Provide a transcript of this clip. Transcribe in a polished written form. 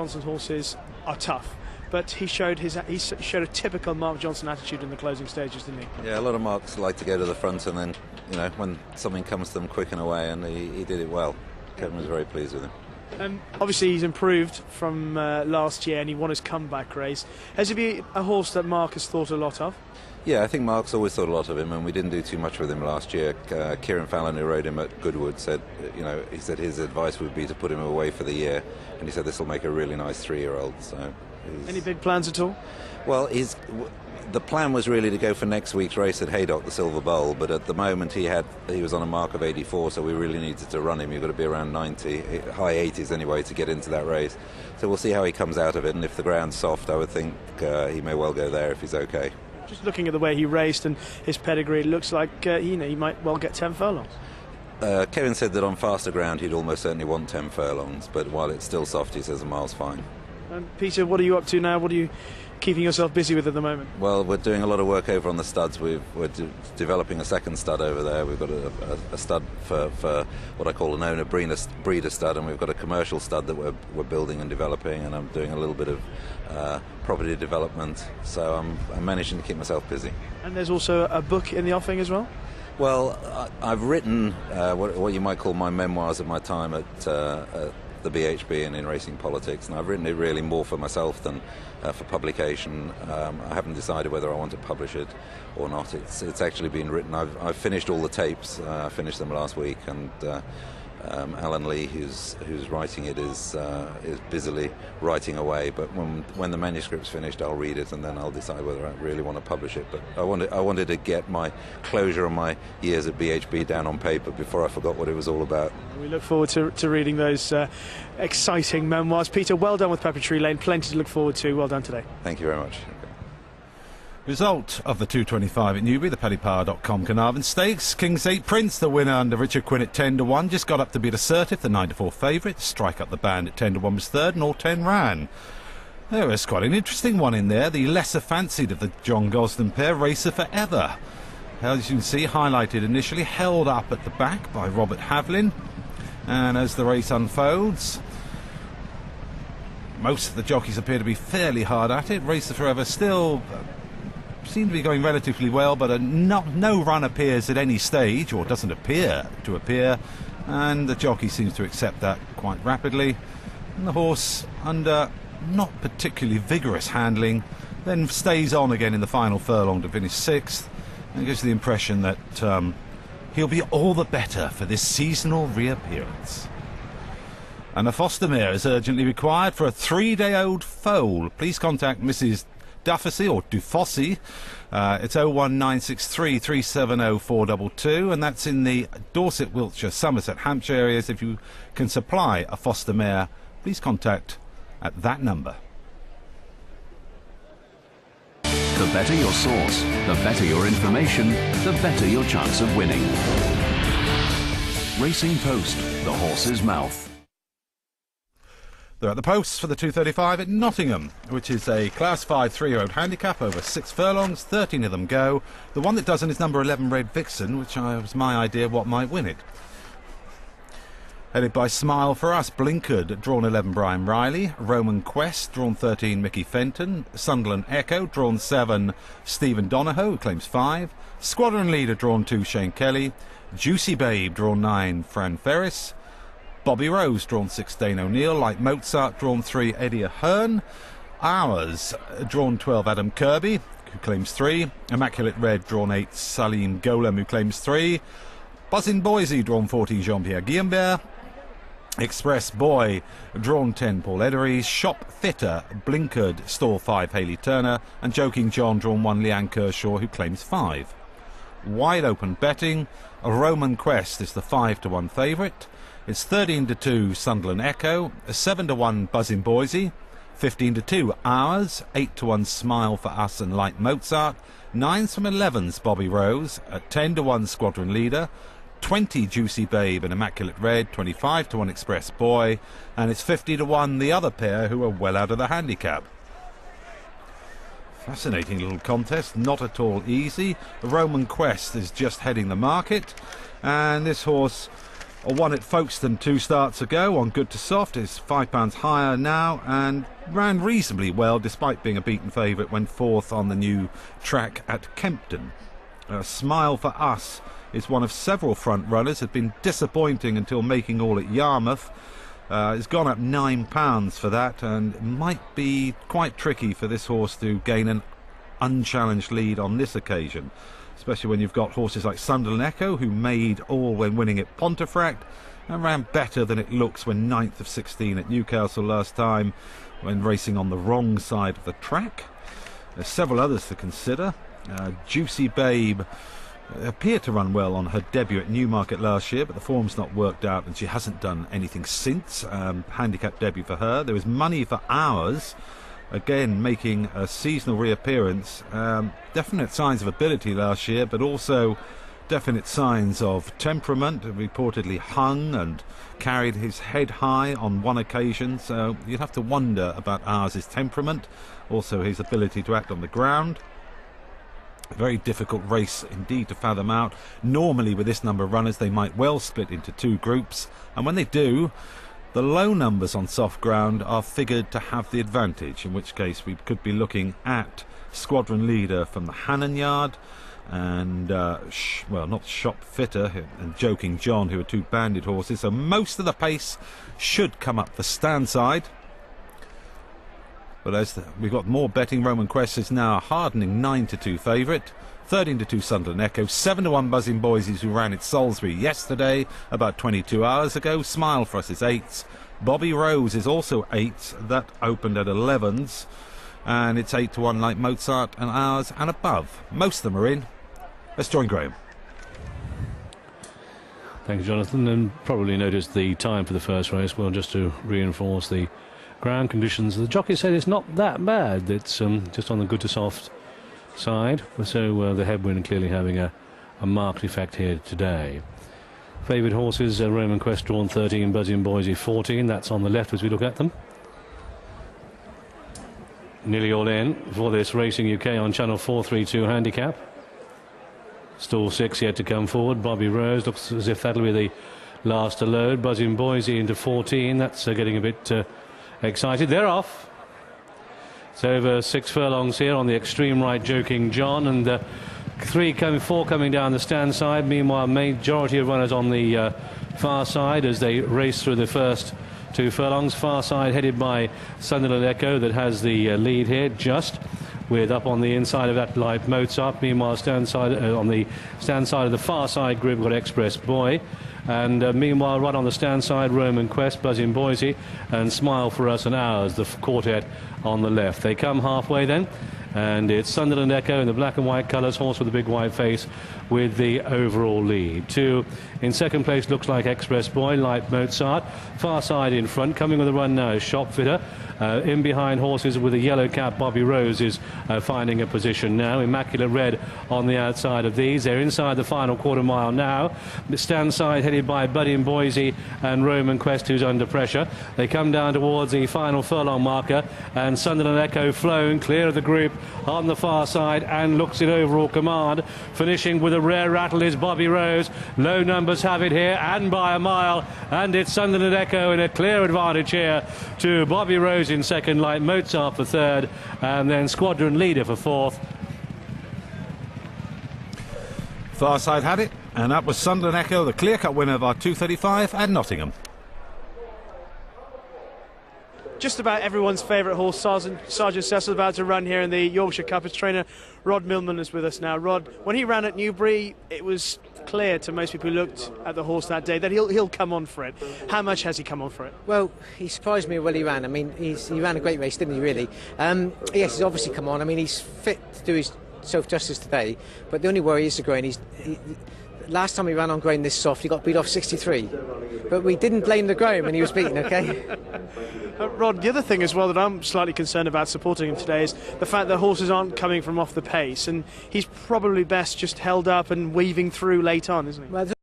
Johnson's horses are tough, but he showed a typical Mark Johnson attitude in the closing stages, didn't he? Yeah, a lot of Marks like to go to the front and then, when something comes to them, quick and away, and he did it well. Kevin was very pleased with him. Obviously he's improved from last year and he won his comeback race. Has he been a horse that Mark has thought a lot of? Yeah, I think Mark's always thought a lot of him, and we didn't do too much with him last year. Kieran Fallon, who rode him at Goodwood, said, he said his advice would be to put him away for the year, and he said this will make a really nice 3-year-old. So, any big plans at all? Well, the plan was really to go for next week's race at Haydock, the Silver Bowl, but at the moment he was on a mark of 84, so we really needed to run him. You've got to be around 90, high 80s anyway, to get into that race. So we'll see how he comes out of it, and if the ground's soft, I would think he may well go there if he's okay. Just looking at the way he raced and his pedigree, it looks like he might well get 10 furlongs. Kevin said that on faster ground he'd almost certainly want 10 furlongs, but while it's still soft, he says a mile's fine. Peter, what are you up to now? What are you keeping yourself busy with at the moment? Well, we're doing a lot of work over on the studs. We're developing a second stud over there. We've got a stud for what I call an owner breeder stud, and we've got a commercial stud that we're building and developing, and I'm doing a little bit of property development, so I'm managing to keep myself busy. And there's also a book in the offing as well? Well, I've written what you might call my memoirs of my time at the BHB and in racing politics, and I've written it really more for myself than for publication. I haven't decided whether I want to publish it or not. It's actually been written. I've finished all the tapes. I finished them last week, and Alan Lee, who's writing it, is busily writing away. But when the manuscript's finished, I'll read it, and then I'll decide whether I really want to publish it. But I wanted to get my closure on my years at BHB down on paper before I forgot what it was all about. We look forward to reading those exciting memoirs. Peter, well done with Pepper Tree Lane. Plenty to look forward to. Well done today. Thank you very much. Result of the 225 at Newbury, the Paddypower.com Carnarvon Stakes. King's 8 Prince, the winner under Richard Quinn at 10-1, just got up to beat Assertive, the 9-4 favourite. Strike Up the Band at 10-1 was third, and all 10 ran. There was quite an interesting one in there, the lesser fancied of the John Gosden pair, Racer Forever. As you can see, highlighted initially, held up at the back by Robert Havlin. And as the race unfolds, most of the jockeys appear to be fairly hard at it. Racer Forever still seem to be going relatively well, but no run appears at any stage, or doesn't appear to appear, and the jockey seems to accept that quite rapidly. And the horse, under not particularly vigorous handling, then stays on again in the final furlong to finish 6th, and gives the impression that he'll be all the better for this seasonal reappearance. And a foster mare is urgently required for a 3-day-old foal. Please contact Mrs. Duffossey or Dufossey. It's 01963 370 422, and that's in the Dorset, Wiltshire, Somerset, Hampshire areas. If you can supply a foster mare, please contact at that number. The better your source, the better your information, the better your chance of winning. Racing Post, the horse's mouth. They're at the posts for the 235 at Nottingham, which is a Class 5 3-year-old handicap over 6 furlongs. 13 of them go. The one that doesn't is number 11 Red Vixen, which was my idea what might win it. Headed by Smile for Us, Blinkered, drawn 11 Brian Riley, Roman Quest, drawn 13 Mickey Fenton, Sunderland Echo, drawn 7 Stephen Donahoe, who claims 5, Squadron Leader, drawn 2 Shane Kelly, Juicy Babe, drawn 9 Fran Ferris, Bobby Rose, drawn 6 Dane O'Neill, Like Mozart, drawn 3 Eddie Ahern, Ours, drawn 12 Adam Kirby, who claims 3, Immaculate Red, drawn 8 Salim Golem, who claims 3, Buzzin' Boise, drawn 14 Jean-Pierre Guillambert, Express Boy, drawn 10 Paul Edery, Shop Fitter, Blinkered, stall 5 Hayley Turner, and Joking John, drawn 1 Leanne Kershaw, who claims 5. Wide open betting, a Roman Quest is the 5-1 favourite. It's 13-2 Sunderland Echo, 7-1 Buzzin' Boise, 15-2 Ours, 8-1 Smile for Us and Like Mozart, 9s from 11s Bobby Rose, at 10-1 Squadron Leader, 20 Juicy Babe and Immaculate Red, 25-1 Express Boy, and it's 50-1 the other pair who are well out of the handicap. Fascinating little contest, not at all easy. The Roman Quest is just heading the market, and this horse A one at Folkestone 2 starts ago on good to soft is £5 higher now and ran reasonably well despite being a beaten favourite when fourth on the new track at Kempton. Smile for Us is one of several front runners, had been disappointing until making all at Yarmouth. It's gone up £9 for that and might be quite tricky for this horse to gain an unchallenged lead on this occasion, especially when you've got horses like Sunderland Echo, who made all when winning at Pontefract and ran better than it looks when 9th of 16 at Newcastle last time when racing on the wrong side of the track. There's several others to consider. Juicy Babe appeared to run well on her debut at Newmarket last year, but the form's not worked out and she hasn't done anything since. Handicap debut for her. There was Money for Hours, again making a seasonal reappearance. Definite signs of ability last year, but also definite signs of temperament. Reportedly hung and carried his head high on one occasion, so you'd have to wonder about Hours' temperament, also his ability to act on the ground. A very difficult race indeed to fathom out. Normally with this number of runners they might well split into two groups, and when they do, the low numbers on soft ground are figured to have the advantage, in which case we could be looking at Squadron Leader from the Hannon Yard and, well, not Shop Fitter and Joking John, who are two banded horses. So most of the pace should come up the stand side. But as we've got more betting, Roman Quest is now hardening 9-2 favourite. 13-2 Sunderland Echo, 7-1 Buzzing Boises, who ran at Salisbury yesterday, about 22 hours ago. Smile for Us is 8s. Bobby Rose is also 8s. That opened at 11s. And it's 8-1 like Mozart and Hours and above. Most of them are in. Let's join Graham. Thank you, Jonathan. And probably noticed the time for the first race. Well, just to reinforce the ground conditions, the jockey said it's not that bad. It's just on the good to soft side, so the headwind clearly having a marked effect here today. Favourite horses, Roman Quest drawn 13, Buzzing Boise 14. That's on the left as we look at them. Nearly all in for this Racing UK on channel 432 handicap. Stall 6 yet to come forward. Bobby Rose looks as if that'll be the last to load. Buzzing Boise into 14. That's getting a bit excited. They're off. It's over 6 furlongs here on the extreme right, Joking John, and 4 coming down the stand side. Meanwhile, majority of runners on the far side as they race through the first 2 furlongs. Far side headed by Sunderland Echo that has the lead here, just with up on the inside of that light Mozart. Meanwhile, stand side on the stand side of the far side group got Express Boy. And meanwhile, right on the stand side, Roman Quest, Buzzing Boise, and Smile for Us and Hours, the quartet on the left. They come halfway then, and it's Sunderland Echo in the black and white colours, horse with a big white face, with the overall lead. 2 in second place looks like Express Boy, like Mozart. Far side in front, coming with a run now is Shop Fitter. In behind horses with a yellow cap, Bobby Rose is finding a position now. Immaculate Red on the outside of these. They're inside the final quarter mile now. The stand side headed by Budding Boise and Roman Quest, who's under pressure. They come down towards the final furlong marker, and Sunderland Echo flown clear of the group on the far side and looks in overall command. Finishing with a rare rattle is Bobby Rose. Low numbers have it here, and by a mile, and it's Sunderland Echo in a clear advantage here to Bobby Rose in second, like Mozart for third, and then Squadron Leader for fourth. Far side had it, and that was Sunderland Echo, the clear-cut winner of our 235 at Nottingham. Just about everyone's favourite horse, Sergeant Cecil, about to run here in the Yorkshire Cup. His trainer Rod Millman is with us now. Rod, when he ran at Newbury, it was clear to most people who looked at the horse that day that he'll come on for it. How much has he come on for it? Well, he surprised me when he ran. I mean, he ran a great race, didn't he, really? Yes, he's obviously come on. I mean, he's fit to do his self-justice today, but the only worry is the grain. Last time he ran on grain this soft, he got beat off 63. But we didn't blame the grain when he was beaten, OK? Rod, the other thing as well that I'm slightly concerned about supporting him today is the fact that horses aren't coming from off the pace, and he's probably best just held up and weaving through late on, isn't he? Well,